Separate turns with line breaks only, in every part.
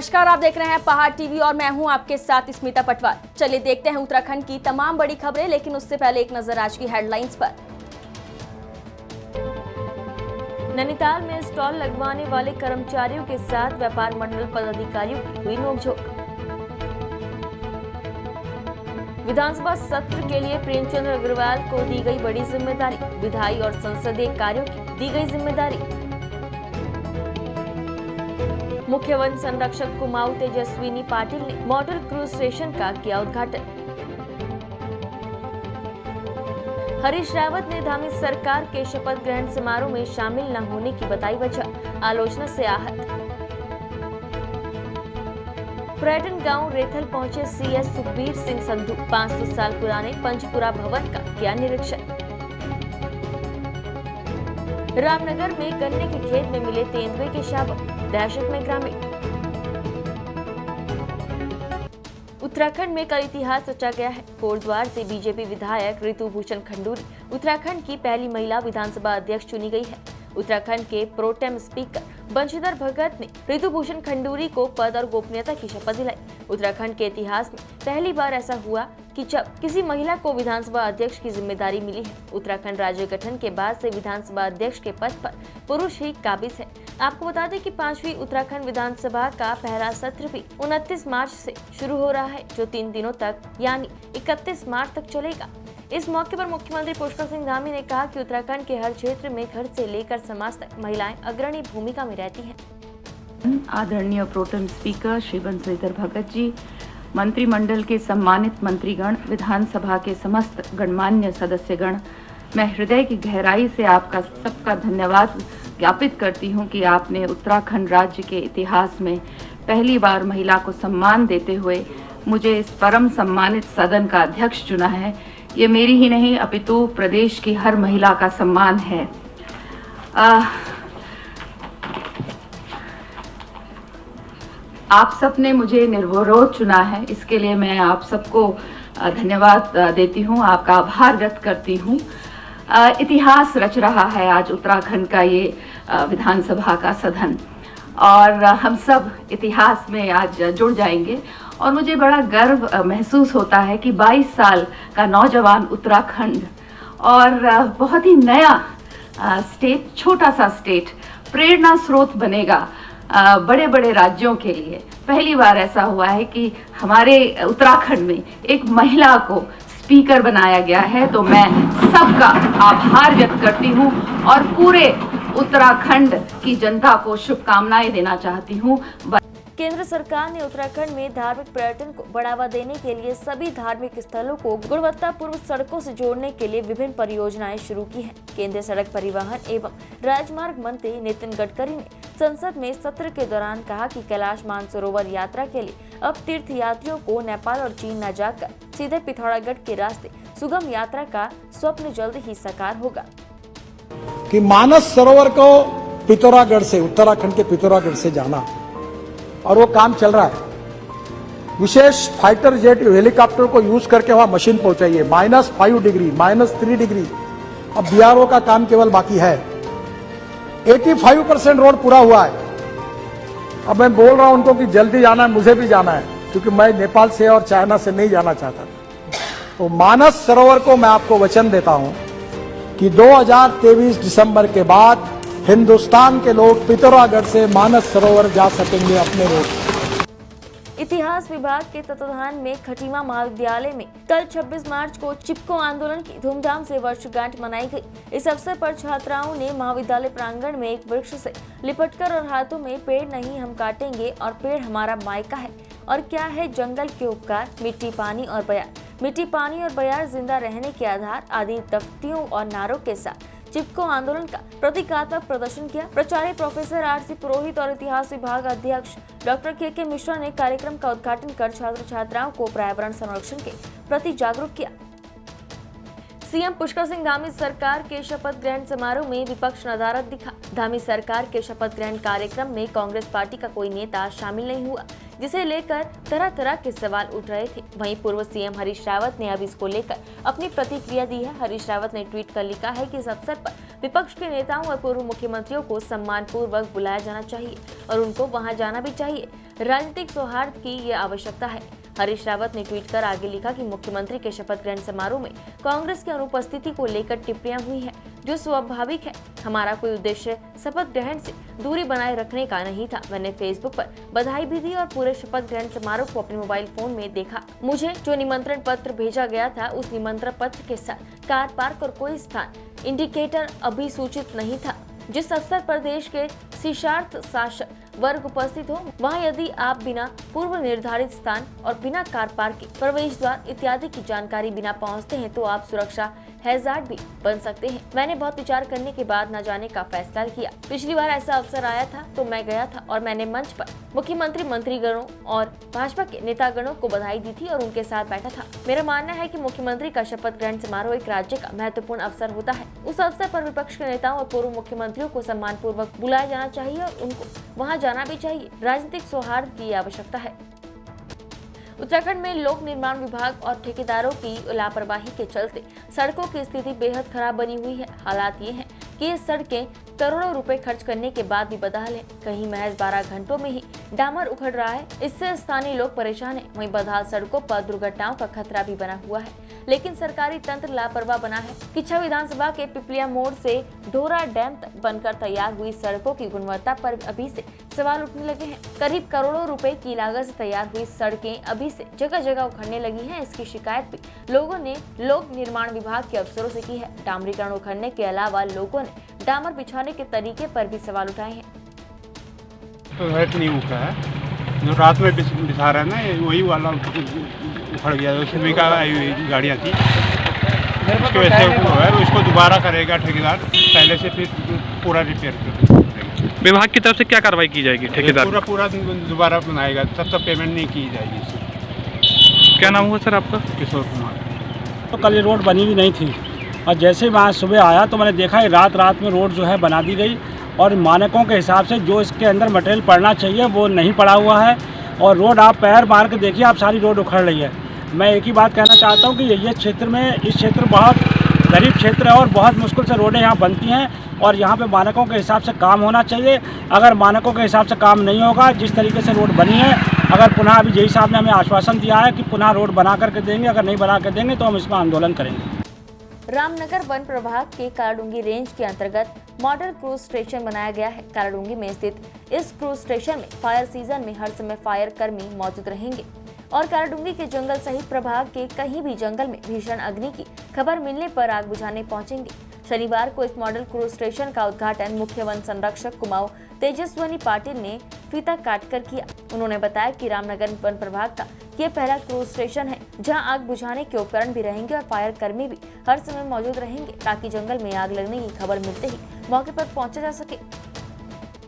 नमस्कार, आप देख रहे हैं पहाड़ टीवी और मैं हूं आपके साथ स्मिता पटवार। चलिए देखते हैं उत्तराखंड की तमाम बड़ी खबरें, लेकिन उससे पहले एक नजर आज की हेडलाइंस पर। नैनीताल में स्टॉल लगवाने वाले कर्मचारियों के साथ व्यापार मंडल पदाधिकारियों की हुई नोकझोंक। विधानसभा सत्र के लिए प्रेमचंद अग्रवाल को दी गई बड़ी जिम्मेदारी, विधायी और संसदीय कार्यों की दी गई जिम्मेदारी। मुख्य वन संरक्षक कुमाऊं तेजस्विनी पाटिल ने मॉडल क्रूज स्टेशन का किया उद्घाटन। हरीश रावत ने धामी सरकार के शपथ ग्रहण समारोह में शामिल न होने की बताई वजह, आलोचना से आहत। पर्यटन गांव रेथल पहुंचे सीएस सुखबीर सिंह संधू, 500 साल पुराने पंचपुरा भवन का किया निरीक्षण। रामनगर में गन्ने के खेत में मिले तेंदुए के शावक, दहशत में ग्रामीण। उत्तराखंड में कल इतिहास रचा गया है। कोटद्वार से बीजेपी विधायक ऋतुभूषण खंडूरी उत्तराखंड की पहली महिला विधानसभा अध्यक्ष चुनी गई है। उत्तराखंड के प्रोटेम स्पीकर बंशीधर भगत ने ऋतुभूषण खंडूरी को पद और गोपनीयता की शपथ दिलाई। उत्तराखंड के इतिहास में पहली बार ऐसा हुआ कि जब किसी महिला को विधानसभा अध्यक्ष की जिम्मेदारी मिली है। उत्तराखंड राज्य गठन के बाद से विधानसभा अध्यक्ष के पद पर पुरुष ही काबिज है। आपको बता दें कि 5वीं उत्तराखंड विधानसभा का पहला सत्र भी 29 मार्च से शुरू हो रहा है, जो 3 दिनों तक यानी 31 मार्च तक चलेगा। इस मौके पर मुख्यमंत्री पुष्कर सिंह धामी ने कहा कि उत्तराखंड के हर क्षेत्र में घर से लेकर समाज तक महिलाएं अग्रणी भूमिका में रहती हैं।
आदरणीय प्रोटेम स्पीकर श्री बंशीधर भगत जी, मंत्रिमंडल के सम्मानित मंत्रीगण, विधानसभा के समस्त गणमान्य सदस्यगण, मैं हृदय की गहराई से आपका सबका धन्यवाद ज्ञापित करती हूं कि आपने उत्तराखंड राज्य के इतिहास में पहली बार महिला को सम्मान देते हुए मुझे इस परम सम्मानित सदन का अध्यक्ष चुना है। ये मेरी ही नहीं अपितु प्रदेश की हर महिला का सम्मान है। आप सबने मुझे निर्विरोध चुना है, इसके लिए मैं आप सबको धन्यवाद देती हूँ, आपका आभार व्यक्त करती हूँ। इतिहास रच रहा है आज उत्तराखंड का ये विधानसभा का सदन, और हम सब इतिहास में आज जुड़ जाएंगे। और मुझे बड़ा गर्व महसूस होता है कि 22 साल का नौजवान उत्तराखंड और बहुत ही नया स्टेट, छोटा सा स्टेट प्रेरणा स्रोत बनेगा बड़े बड़े राज्यों के लिए। पहली बार ऐसा हुआ है कि हमारे उत्तराखंड में एक महिला को स्पीकर बनाया गया है, तो मैं सबका आभार व्यक्त करती हूँ और पूरे उत्तराखंड की जनता को शुभकामनाएं देना चाहती हूँ।
केंद्र सरकार ने उत्तराखंड में धार्मिक पर्यटन को बढ़ावा देने के लिए सभी धार्मिक स्थलों को गुणवत्तापूर्ण सड़कों से जोड़ने के लिए विभिन्न परियोजनाएं शुरू की हैं। केंद्रीय सड़क परिवहन एवं राजमार्ग मंत्री नितिन गडकरी ने संसद में सत्र के दौरान कहा कि कैलाश मानसरोवर यात्रा के लिए अब तीर्थ यात्रियों को नेपाल और चीन न जाकर सीधे पिथौरागढ़ के रास्ते सुगम यात्रा का स्वप्न जल्द ही साकार होगा।
कि मानस सरोवर को पिथौरागढ़ से, उत्तराखंड के पिथौरागढ़ से जाना, और वो काम चल रहा है। विशेष फाइटर जेट हेलीकॉप्टर को यूज करके वहां मशीन पहुंचाइए। -5 degree, -3 degree. अब बीआरओ का काम केवल बाकी है। 85% रोड पूरा हुआ है। अब मैं बोल रहा हूं उनको कि जल्दी जाना है, मुझे भी जाना है, क्योंकि मैं नेपाल से और चाइना से नहीं जाना चाहता। तो मानस सरोवर को मैं आपको वचन देता हूं कि 2023 दिसंबर के बाद हिंदुस्तान के लोग पिथौरागढ़ से मानस सरोवर जा सकेंगे अपने रोड।
इतिहास विभाग के तत्वाधान में खटीमा महाविद्यालय में कल 26 मार्च को चिपको आंदोलन की धूमधाम से वर्षगांठ मनाई गई। इस अवसर पर छात्राओं ने महाविद्यालय प्रांगण में एक वृक्ष से लिपटकर और हाथों में पेड़ नहीं हम काटेंगे और पेड़ हमारा मायका है, और क्या है जंगल के उपकार, मिट्टी पानी और बयार, मिट्टी पानी और बयार जिंदा रहने के आधार आदि तख्तियों और नारों के साथ चिपको आंदोलन का प्रतीकात्मक प्रदर्शन किया। प्राचार्य प्रोफेसर आर.सी. पुरोहित और इतिहास विभाग अध्यक्ष डॉक्टर के मिश्रा ने कार्यक्रम का उद्घाटन कर छात्र छात्राओं को पर्यावरण संरक्षण के प्रति जागरूक किया। सीएम पुष्कर सिंह धामी सरकार के शपथ ग्रहण समारोह में विपक्ष नदारद दिखा। धामी सरकार के शपथ ग्रहण कार्यक्रम में कांग्रेस पार्टी का कोई नेता शामिल नहीं हुआ, जिसे लेकर तरह तरह के सवाल उठ रहे थे। वहीं पूर्व सीएम हरीश रावत ने अब इसको लेकर अपनी प्रतिक्रिया दी है। हरीश रावत ने ट्वीट कर लिखा है कि इस अवसर पर विपक्ष के नेताओं और पूर्व मुख्यमंत्रियों को सम्मान पूर्वक बुलाया जाना चाहिए और उनको वहां जाना भी चाहिए। राजनीतिक सौहार्द की ये आवश्यकता है। हरीश रावत ने ट्वीट कर आगे लिखा कि मुख्यमंत्री के शपथ ग्रहण समारोह में कांग्रेस की अनुपस्थिति को लेकर टिप्पणियां हुई हैं, जो स्वाभाविक है। हमारा कोई उद्देश्य शपथ ग्रहण से दूरी बनाए रखने का नहीं था। मैंने फेसबुक पर बधाई भी दी और पूरे शपथ ग्रहण समारोह को अपने मोबाइल फोन में देखा। मुझे जो निमंत्रण पत्र भेजा गया था, उस निमंत्रण पत्र के साथ कार पार्क और कोई स्थान इंडिकेटर अभी सूचित नहीं था। जिस अवसर पर देश के शीर्षस्थ शासक वर्ग उपस्थित हो, वहाँ यदि आप बिना पूर्व निर्धारित स्थान और बिना कार पार्किंग, प्रवेश द्वार इत्यादि की जानकारी बिना पहुँचते हैं तो आप सुरक्षा हैजार्ड भी बन सकते हैं। मैंने बहुत विचार करने के बाद न जाने का फैसला किया। पिछली बार ऐसा अवसर आया था तो मैं गया था और मैंने मंच पर मुख्यमंत्री, मंत्रीगणों और भाजपा के नेतागणों को बधाई दी थी और उनके साथ बैठा था। मेरा मानना है कि मुख्यमंत्री का शपथ ग्रहण समारोह एक राज्य का महत्वपूर्ण अवसर होता है। उस अवसर पर विपक्ष के नेताओं और पूर्व मुख्यमंत्रियों को सम्मान पूर्वक बुलाया जाना चाहिए और उनको वहाँ जाना भी चाहिए। राजनीतिक सौहार्द की आवश्यकता है। उत्तराखंड में लोक निर्माण विभाग और ठेकेदारों की लापरवाही के चलते सड़कों की स्थिति बेहद खराब बनी हुई है। हालात ये हैं कि ये सड़कें करोड़ों रुपए खर्च करने के बाद भी बदहाल है। कहीं महज 12 घंटों में ही डामर उखड़ रहा है। इससे स्थानीय लोग परेशान हैं। वहीं बदहाल सड़कों पर दुर्घटनाओं का खतरा भी बना हुआ है, लेकिन सरकारी तंत्र लापरवाह बना है। किच्छा विधानसभा के पिपलिया मोड़ से ढोरा डैम तक बनकर तैयार हुई सड़कों की गुणवत्ता पर अभी से सवाल उठने लगे हैं। करीब करोड़ों रुपए की लागत से तैयार हुई सड़कें अभी से जगह जगह उखड़ने लगी हैं। इसकी शिकायत भी लोगों ने लोक निर्माण विभाग के अफसरों से की है। डामरीकरण उखड़ने के अलावा लोगों ने डामर बिछाने के तरीके पर भी सवाल उठाए हैं।
तो रेट नहीं उठा है, जो रात में बिछा रहा है ना, वही वाला उखड़ गया। उसमें भी गाड़ियाँ थी, उसकी वजह से हुआ है। उसको दोबारा करेगा ठेकेदार, पहले से फिर पूरा रिपेयर कर।
विभाग की तरफ से क्या कार्रवाई की जाएगी? ठेकेदार
पूरा दोबारा बनाएगा, तब तक पेमेंट नहीं की जाएगी इससे।
क्या नाम हुआ सर आपका?
किशोर कुमार।
तो कल ये रोड बनी भी नहीं थी और जैसे ही वहाँ सुबह आया तो मैंने देखा ये रात में रोड जो है बना दी गई और मानकों के हिसाब से जो इसके अंदर मटेरियल पड़ना चाहिए वो नहीं पड़ा हुआ है। और रोड आप पैर मार के देखिए, आप सारी रोड उखड़ रही है। मैं एक ही बात कहना चाहता हूँ कि ये क्षेत्र में, इस क्षेत्र बहुत गरीब क्षेत्र है और बहुत मुश्किल से रोडें यहाँ बनती हैं और यहाँ पे मानकों के हिसाब से काम होना चाहिए। अगर मानकों के हिसाब से काम नहीं होगा, जिस तरीके से रोड बनी है, अगर पुनः अभी जेई साहब ने हमें आश्वासन दिया है कि पुनः रोड बना करके देंगे, अगर नहीं बना कर देंगे तो हम इसमें आंदोलन करेंगे।
रामनगर वन प्रभाग के कालाडूंगी रेंज के अंतर्गत मॉडल क्रूज स्टेशन बनाया गया है। कालाडूंगी में स्थित इस क्रूज स्टेशन में फायर सीजन में हर समय फायर कर्मी मौजूद रहेंगे और कालाडूंगी के जंगल सहित प्रभाग के कहीं भी जंगल में भीषण अग्नि की खबर मिलने पर आग बुझाने पहुंचेंगे। शनिवार को इस मॉडल क्रूज स्टेशन का उद्घाटन मुख्य वन संरक्षक कुमाऊं तेजस्वनी पाटिल ने फीता काटकर किया। उन्होंने बताया कि रामनगर वन प्रभाग का ये पहला क्रूज स्टेशन है जहां आग बुझाने के उपकरण भी रहेंगे और फायर कर्मी भी हर समय मौजूद रहेंगे ताकि जंगल में आग लगने की खबर मिलते ही मौके पर पहुंचा जा सके।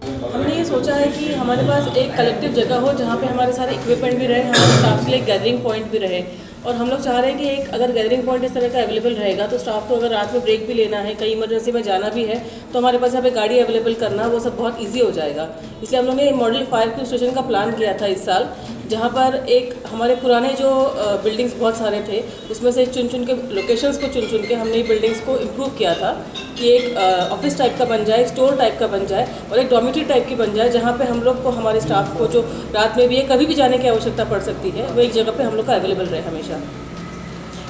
हमने ये सोचा है कि हमारे पास एक कलेक्टिव जगह हो जहाँ पे हमारे सारे इक्विपमेंट भी रहे, हमारे स्टाफ के लिए गैदरिंग पॉइंट भी रहे और हम लोग चाह रहे हैं कि एक अगर गैदरिंग पॉइंट इस तरह का अवेलेबल रहेगा तो स्टाफ को अगर रात में ब्रेक भी लेना है, कहीं इमरजेंसी में जाना भी है तो हमारे पास यहाँ पे गाड़ी अवेलेबल करना वो सब बहुत ईजी हो जाएगा। इसलिए हम लोगों ने मॉडल फायर क्रूज स्टेशन का प्लान किया था इस साल, जहाँ पर एक हमारे पुराने जो बिल्डिंग्स बहुत सारे थे उसमें से चुन के लोकेशंस को चुन के हमने बिल्डिंग्स को इम्प्रूव किया था कि एक ऑफिस टाइप का बन जाए, स्टोर टाइप का बन जाए और एक डॉर्मेटरी टाइप की बन जाए, जहाँ पे हम लोग को हमारे स्टाफ को जो रात में भी है कभी भी जाने की आवश्यकता पड़ सकती है वो एक जगह पे हम लोग का अवेलेबल रहे हमेशा।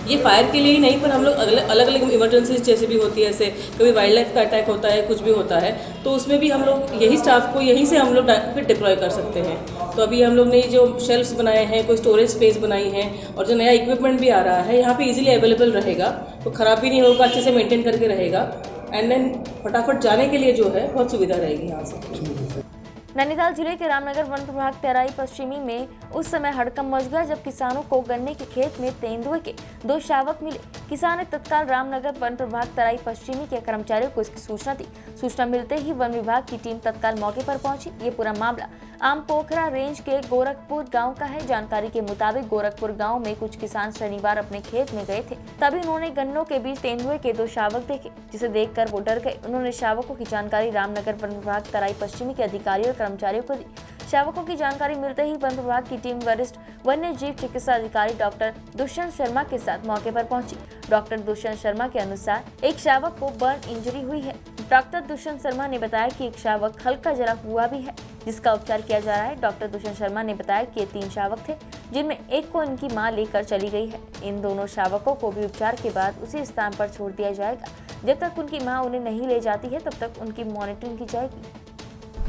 ये फायर के लिए ही नहीं पर हम लोग अलग अलग इमरजेंसीज जैसे भी होती है, ऐसे कभी वाइल्ड लाइफ का अटैक होता है, कुछ भी होता है तो उसमें भी हम लोग यही स्टाफ को यहीं से हम लोग फिर डिप्लॉय कर सकते हैं। तो अभी हम लोग ने जो शेल्फ्स बनाए हैं, कोई स्टोरेज स्पेस बनाई है और जो नया इक्विपमेंट भी आ रहा है यहाँ पे इजीली अवेलेबल रहेगा, तो ख़राब भी नहीं होगा, अच्छे से मेंटेन करके रहेगा एंड देन फटाफट जाने के लिए जो है बहुत सुविधा रहेगी यहाँ से।
नैनीताल जिले के रामनगर वन प्रभाग तराई पश्चिमी में उस समय हड़कंप मच गया जब किसानों को गन्ने के खेत में तेंदुए के 2 शावक मिले। किसान ने तत्काल रामनगर वन प्रभाग तराई पश्चिमी के कर्मचारियों को इसकी सूचना दी। सूचना मिलते ही वन विभाग की टीम तत्काल मौके पर पहुंची। ये पूरा मामला आम पोखरा रेंज के गोरखपुर गांव का है। जानकारी के मुताबिक गोरखपुर गांव में कुछ किसान शनिवार अपने खेत में गए थे, तभी उन्होंने गन्नों के बीच तेंदुए के 2 शावक देखे, जिसे देखकर वो डर गए। उन्होंने शावकों की जानकारी रामनगर वन विभाग तराई पश्चिमी के अधिकारियों और कर्मचारियों को दी। शावकों की जानकारी मिलते ही वन विभाग की टीम वरिष्ठ वन्य जीव चिकित्सा अधिकारी डॉक्टर दुष्यंत शर्मा के साथ मौके पर पहुंची। डॉक्टर दुष्यंत शर्मा के अनुसार एक शावक को बर्न इंजरी हुई है। डॉक्टर दुष्यंत शर्मा ने बताया कि एक शावक हल्का जला हुआ भी है। जिसका उपचार किया जा रहा है। डॉक्टर दुष्यंत शर्मा ने बताया कि ये 3 शावक थे, जिनमें एक को इनकी मां लेकर चली गई है। इन दोनों शावकों को भी उपचार के बाद उसी स्थान पर छोड़ दिया जाएगा। जब तक उनकी मां उन्हें नहीं ले जाती है तब तक उनकी मॉनिटरिंग की जाएगी।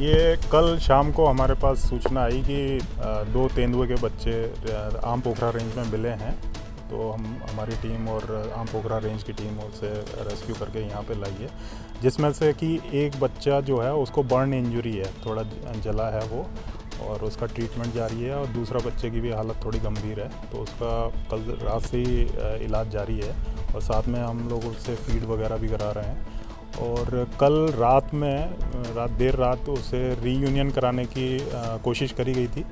ये कल शाम को हमारे पास सूचना आई कि 2 तेंदुए के बच्चे आम पोखरा रेंज में मिले हैं, तो हमारी टीम और आम पोखरा रेंज की टीम उसे रेस्क्यू करके यहाँ पे लाई है, जिसमें से कि एक बच्चा जो है उसको बर्न इंजरी है, थोड़ा जला है वो, और उसका ट्रीटमेंट जारी है, और दूसरा बच्चे की भी हालत थोड़ी गंभीर है, तो उसका कल रात से ही इलाज जारी है, और साथ में हम लोग उससे फीड वगैरह भी करा रहे हैं। और कल देर रात उसे रीयूनियन कराने की कोशिश करी गई थी,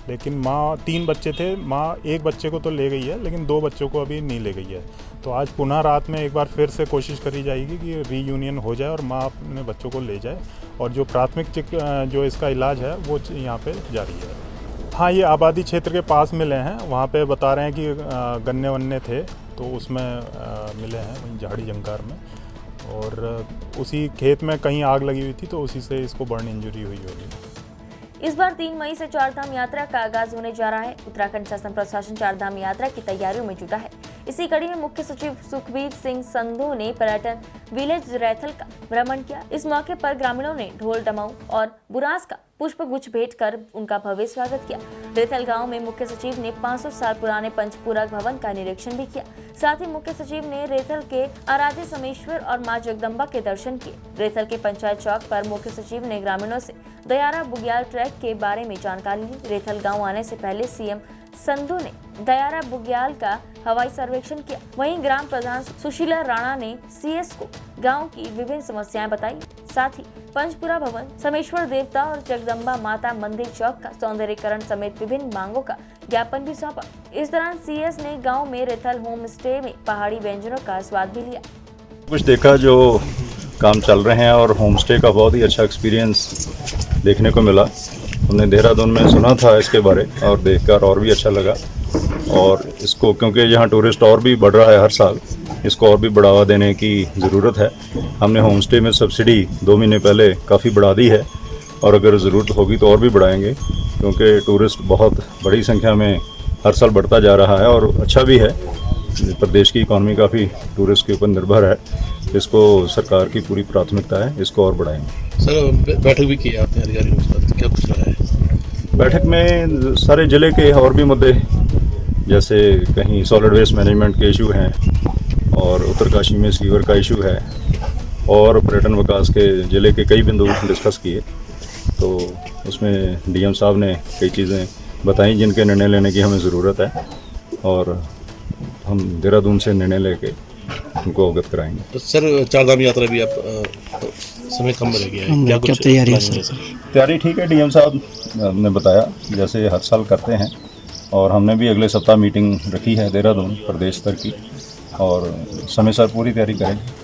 लेकिन माँ 3 बच्चे थे, माँ एक बच्चे को तो ले गई है, लेकिन 2 बच्चों को अभी नहीं ले गई है। तो आज पुनः रात में एक बार फिर से कोशिश करी जाएगी कि रीयूनियन हो जाए और माँ अपने बच्चों को ले जाए, और जो प्राथमिक जो इसका इलाज है वो यहाँ पे जारी है। हाँ, ये आबादी क्षेत्र के पास मिले हैं, वहाँ पे बता रहे हैं कि गन्ने वन्ने थे, तो उसमें मिले हैं वहीं झाड़ी जंकार में, और उसी खेत में कहीं आग लगी हुई थी, तो उसी से इसको बर्न इंजरी हुई होगी।
इस बार 3 मई से 4 धाम यात्रा का आगाज होने जा रहा है। उत्तराखंड शासन प्रशासन 4 धाम यात्रा की तैयारियों में जुटा है। इसी कड़ी में मुख्य सचिव सुखबीर सिंह संधू ने पर्यटन विलेज रैथल का भ्रमण किया। इस मौके पर ग्रामीणों ने ढोल डमऊ और बुरास का पुष्प गुच्छ भेंट कर उनका भव्य स्वागत किया। रैथल गांव में मुख्य सचिव ने 500 साल पुराने पंचपूरक भवन का निरीक्षण भी किया। साथ ही मुख्य सचिव ने रैथल के आराध्य समेश्वर और मां जगदम्बा के दर्शन किए। रैथल के पंचायत चौक पर मुख्य सचिव ने ग्रामीणों से दयारा बुग्याल ट्रैक के बारे में जानकारी ली। रैथल गाँव आने से पहले सीएम संधू ने दयारा बुग्याल का हवाई सर्वेक्षण किया। वहीं ग्राम प्रधान सुशीला राणा ने सीएस को गांव की विभिन्न समस्याएं बताई। साथ ही पंचपुरा भवन, समेश्वर देवता और जगदम्बा माता मंदिर चौक का सौंदर्यीकरण समेत विभिन्न मांगों का ज्ञापन भी सौंपा। इस दौरान सीएस ने गांव में रैथल होम स्टे में पहाड़ी व्यंजनों का स्वाद भी लिया।
कुछ देखा जो काम चल रहे हैं, और होम स्टे का बहुत ही अच्छा एक्सपीरियंस देखने को मिला। हमने देहरादून में सुना था इसके बारे, और देखकर और भी अच्छा लगा। और इसको, क्योंकि यहाँ टूरिस्ट और भी बढ़ रहा है हर साल, इसको और भी बढ़ावा देने की ज़रूरत है। हमने होम स्टे में सब्सिडी 2 महीने पहले काफ़ी बढ़ा दी है, और अगर ज़रूरत होगी तो और भी बढ़ाएंगे, क्योंकि टूरिस्ट बहुत बड़ी संख्या में हर साल बढ़ता जा रहा है, और अच्छा भी है। प्रदेश की इकॉनमी काफ़ी टूरिस्ट के ऊपर निर्भर है। इसको सरकार की पूरी प्राथमिकता है, इसको और बढ़ाएंगे।
सर, बैठक भी की है आपने अधिकारियों के साथ, क्या कुछ रहा है
बैठक में? सारे ज़िले के और भी मुद्दे, जैसे कहीं सॉलिड वेस्ट मैनेजमेंट के इशू हैं, और उत्तरकाशी में सीवर का इशू है, और पर्यटन विकास के ज़िले के कई बिंदु डिस्कस किए। तो उसमें डीएम साहब ने कई चीज़ें बताई जिनके निर्णय लेने की हमें ज़रूरत है, और हम देहरादून से निर्णय लेके उनको अवगत कराएंगे।
तो सर, 4 धाम यात्रा भी आप समय कम रह गया है, क्या कुछ तैयारी है सर?
तैयारी ठीक है, डीएम साहब ने बताया जैसे हर साल करते हैं, और हमने भी अगले सप्ताह मीटिंग रखी है देहरादून प्रदेश स्तर की, और समय सर पूरी तैयारी करेंगे।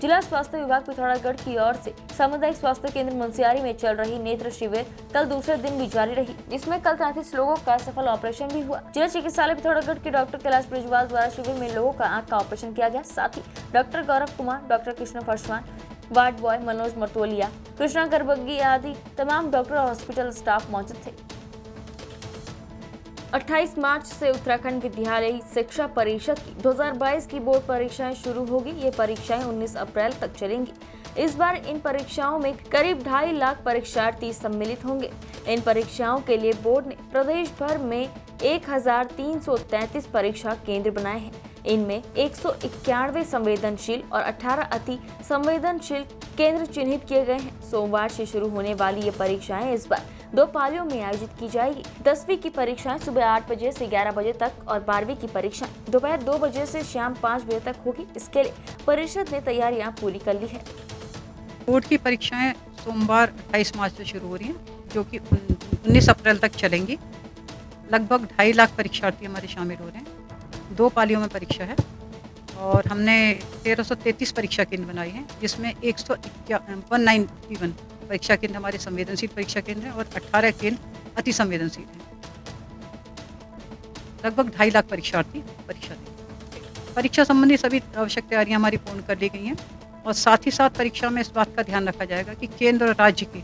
जिला स्वास्थ्य विभाग पिथौरागढ़ की ओर से सामुदायिक स्वास्थ्य केंद्र मुंसियारी में चल रही नेत्र शिविर कल दूसरे दिन भी जारी रही, जिसमें कल 33 लोगों का सफल ऑपरेशन भी हुआ। जिला चिकित्सालय पिथौरागढ़ के डॉक्टर कैलाश ब्रिजवाल द्वारा शिविर में लोगों का आंख का ऑपरेशन किया गया। साथ ही doctor Gaurav Kumar, doctor Krishna Farswan, ward boy Manoj Martolia, Krishna गर्बग्गी आदि तमाम डॉक्टर और हॉस्पिटल स्टाफ मौजूद थे। 28 मार्च से उत्तराखंड विद्यालयी शिक्षा परिषद की 2022 की बोर्ड परीक्षाएं शुरू होगी। ये परीक्षाएं 19 अप्रैल तक चलेंगी। इस बार इन परीक्षाओं में करीब 2.5 लाख परीक्षार्थी सम्मिलित होंगे। इन परीक्षाओं के लिए बोर्ड ने प्रदेश भर में 1333 परीक्षा केंद्र बनाए हैं। इनमें 191 संवेदनशील और 18 अति संवेदनशील केंद्र चिन्हित किए गए हैं। सोमवार से शुरू होने वाली ये परीक्षाएं इस बार 2 पालियों में आयोजित की जाएगी। 10वीं की परीक्षाएं सुबह 8 बजे से 11 बजे तक, और 12वीं की परीक्षाएं दोपहर 2 बजे से शाम 5 बजे तक होगी। इसके लिए परिषद ने तैयारियां पूरी कर ली है।
बोर्ड की परीक्षाएं सोमवार 28 मार्च से शुरू हो रही हैं, जो कि 19 अप्रैल तक चलेंगी। लगभग 2.5 लाख परीक्षार्थी हमारे शामिल हो रहे हैं। 2 पालियों में परीक्षा है, और हमने 1333 परीक्षा केंद्र बनाए हैं, जिसमें 191 परीक्षा केंद्र हमारे संवेदनशील परीक्षा केंद्र हैं, और 18 केंद्र अति संवेदनशील हैं। लगभग 2.5 लाख परीक्षार्थी परीक्षा देंगे। परीक्षा संबंधी सभी आवश्यक तैयारियां हमारी पूर्ण कर ली गई हैं, और साथ ही साथ परीक्षा में इस बात का ध्यान रखा जाएगा कि केंद्र और राज्य के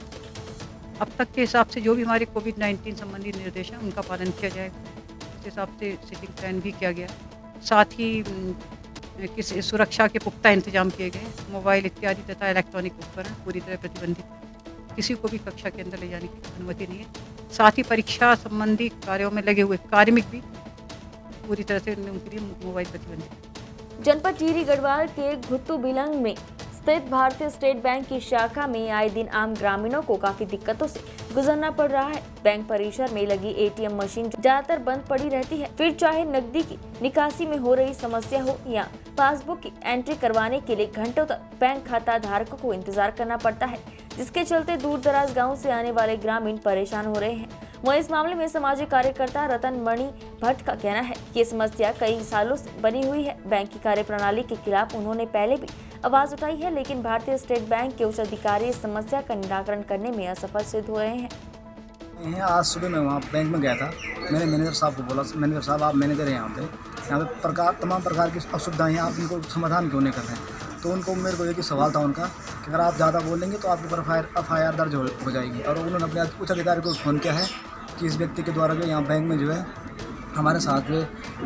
अब तक के हिसाब से जो भी हमारे कोविड-19 संबंधी निर्देश हैं उनका पालन किया जाएगा। उस हिसाब से सिटिंग प्लान भी किया गया। साथ ही किसी सुरक्षा के पुख्ता इंतजाम किए गए। मोबाइल इत्यादि तथा इलेक्ट्रॉनिक उपकरण पूरी तरह प्रतिबंधित, किसी को भी कक्षा के अंदर ले जाने की अनुमति नहीं है। साथ ही परीक्षा संबंधी कार्यों में लगे हुए कार्मिक भी पूरी तरह से उनके लिए मोबाइल प्रतिबंधित।
जनपद टिहरी गढ़वाल के घुत्तू बिलंग में स्थित भारतीय स्टेट बैंक की शाखा में आए दिन आम ग्रामीणों को काफी दिक्कतों से गुजरना पड़ रहा है। बैंक परिसर में लगी एटीएम मशीन ज्यादातर बंद पड़ी रहती है। फिर चाहे नकदी की निकासी में हो रही समस्या हो या पासबुक की एंट्री करवाने के लिए घंटों तक बैंक खाता धारकों को इंतजार करना पड़ता है, जिसके चलते दूर दराज गाँव से आने वाले ग्रामीण परेशान हो रहे हैं। वहीं इस मामले में सामाजिक कार्यकर्ता रतन मणि भट्ट का कहना है कि ये समस्या कई सालों से बनी हुई है। बैंक की कार्यप्रणाली के खिलाफ उन्होंने पहले भी आवाज उठाई है, लेकिन भारतीय स्टेट बैंक के उच्च अधिकारी इस समस्या का निराकरण करने में असफल सिद्ध हुए हैं।
आज सुबह मैं वहाँ बैंक में गया था। मैंने मैनेजर साहब को बोला, मैनेजर साहब आप मैनेजर हैं यहाँ पे तमाम प्रकार की असुविधाएं हैं, आप इनको समाधान क्यों नहीं कर रहे हैं? तो उनको मेरे को एक ही सवाल था उनका कि अगर आप ज़्यादा बोलेंगे तो आपके ऊपर FIR दर्ज हो जाएगी। और उन्होंने अपने उच्च अधिकारी को फ़ोन किया है कि इस व्यक्ति के द्वारा जो यहाँ बैंक में जो है हमारे साथ जो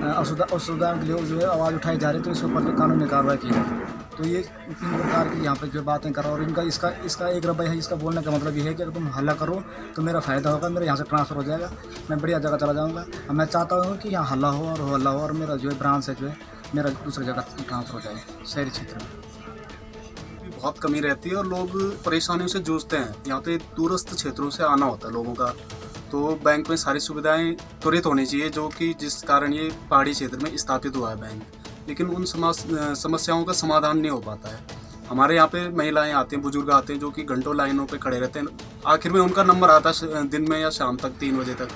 असुविधाओं के लिए जो है आवाज़ उठाई जा रही है, तो इसके ऊपर कानूनी कार्रवाई की जाए। तो ये तीन प्रकार की यहाँ पे जो बातें करो और इनका इसका एक रवैया है। इसका बोलने का मतलब ये है कि अगर तुम हल्ला करो तो मेरा फ़ायदा होगा, मेरा यहाँ से ट्रांसफ़र हो जाएगा, मैं बढ़िया जगह चला जाऊँगा। मैं चाहता हूँ कि यहाँ हल्ला हो और मेरा जो है ब्रांच है जो है मेरा दूसरी जगह ट्रांसफ़र हो जाए शहरी क्षेत्र में।
बहुत कमी रहती है और लोग परेशानियों से जूझते हैं। यहाँ पे दूरस्थ क्षेत्रों से आना होता है लोगों का, तो बैंक में सारी सुविधाएं त्वरित होनी चाहिए, जो कि जिस कारण ये पहाड़ी क्षेत्र में स्थापित हुआ है बैंक। लेकिन उन समस्याओं का समाधान नहीं हो पाता है। हमारे यहाँ पे महिलाएं आती हैं, बुजुर्ग आते हैं जो कि घंटों लाइनों पे खड़े रहते हैं। आखिर में उनका नंबर आता है दिन में या शाम तक 3 बजे तक,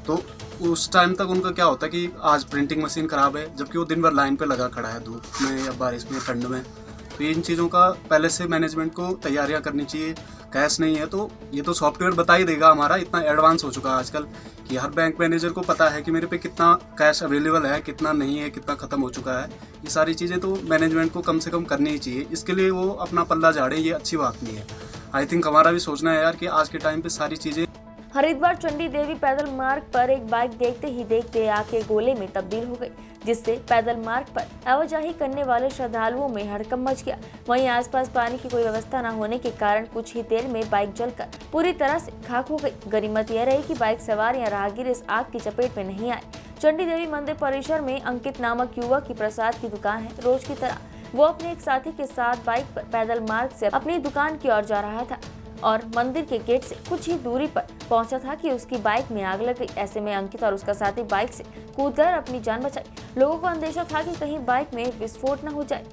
तो उस टाइम तक उनका क्या होता है कि आज प्रिंटिंग मशीन ख़राब है, जबकि वो दिन भर लाइन पे लगा खड़ा है धूप में या बारिश में ठंड में। तो इन चीज़ों का पहले से मैनेजमेंट को तैयारियां करनी चाहिए। कैश नहीं है तो ये तो सॉफ्टवेयर बता ही देगा। हमारा इतना एडवांस हो चुका है आजकल कि हर बैंक मैनेजर को पता है कि मेरे पे कितना कैश अवेलेबल है, कितना नहीं है, कितना ख़त्म हो चुका है। ये सारी चीज़ें तो मैनेजमेंट को कम से कम करनी ही चाहिए। इसके लिए वो अपना पल्ला झाड़े, ये अच्छी बात नहीं है। आई थिंक हमारा भी सोचना है यार कि आज के टाइम पर सारी चीज़ें।
हरिद्वार चंडी देवी पैदल मार्ग पर एक बाइक देखते ही देखते आग के गोले में तब्दील हो गई, जिससे पैदल मार्ग पर आवाजाही करने वाले श्रद्धालुओं में हड़कंप मच गया। वहीं आसपास पानी की कोई व्यवस्था न होने के कारण कुछ ही देर में बाइक जलकर पूरी तरह से खाक हो गई। गनीमत यह रही कि बाइक सवार या राहगीर इस आग की चपेट में नहीं आए। चंडी देवी मंदिर परिसर में अंकित नामक युवक की प्रसाद की दुकान है। रोज की तरह वो अपने एक साथी के साथ बाइक पर पैदल मार्ग से अपनी दुकान की ओर जा रहा था और मंदिर के गेट से कुछ ही दूरी पर पहुंचा था कि उसकी बाइक में आग लग गई। ऐसे में अंकित और उसका साथी बाइक से कूदकर अपनी जान बचाई। लोगों को अंदेशा था कि कहीं बाइक में विस्फोट न हो जाए।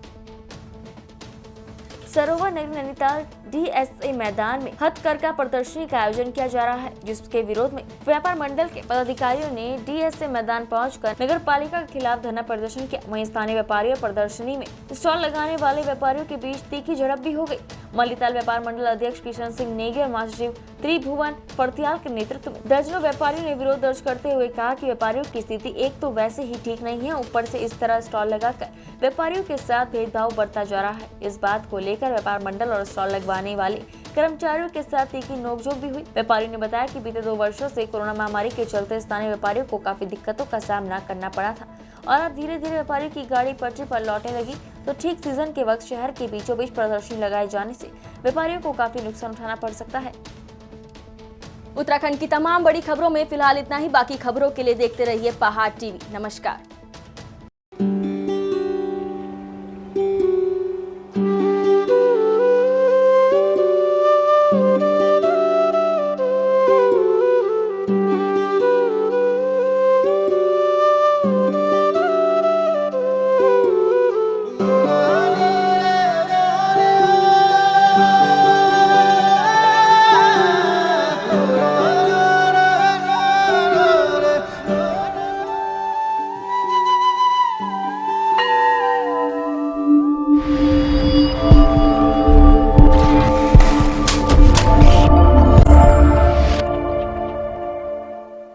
सरोवर नगर नैनीताल DSA मैदान में हथकरघा प्रदर्शनी का आयोजन किया जा रहा है, जिसके विरोध में व्यापार मंडल के पदाधिकारियों ने DSA मैदान पहुंचकर नगर पालिका के खिलाफ धरना प्रदर्शन किया। वहीं स्थानीय व्यापारियों प्रदर्शनी में स्टॉल लगाने वाले व्यापारियों के बीच तीखी झड़प भी हो गई। मल्लीताल व्यापार मंडल अध्यक्ष किशन सिंह नेगी और महासचिव त्रिभुवन फड़तियाल के नेतृत्व में दर्जनों व्यापारियों ने विरोध दर्ज करते हुए कहा कि व्यापारियों की स्थिति एक तो वैसे ही ठीक नहीं है, ऊपर से इस तरह स्टॉल लगाकर व्यापारियों के साथ भेदभाव बरता जा रहा है। इस बात को लेकर व्यापार मंडल और स्टॉल लगवाने वाले कर्मचारियों के साथ तीखी नोकझोंक भी हुई। व्यापारियों ने बताया कि बीते 2 वर्षों से कोरोना महामारी के चलते स्थानीय व्यापारियों को काफी दिक्कतों का सामना करना पड़ा था और अब धीरे धीरे व्यापारियों की गाड़ी पटरी पर लौटने लगी, तो ठीक सीजन के वक्त शहर के बीचों बीच प्रदर्शनी लगाए जाने से व्यापारियों को काफी नुकसान उठाना पड़ सकता है। उत्तराखंड की तमाम बड़ी खबरों में फिलहाल इतना ही। बाकी खबरों के लिए देखते रहिए पहाड़ टीवी। नमस्कार।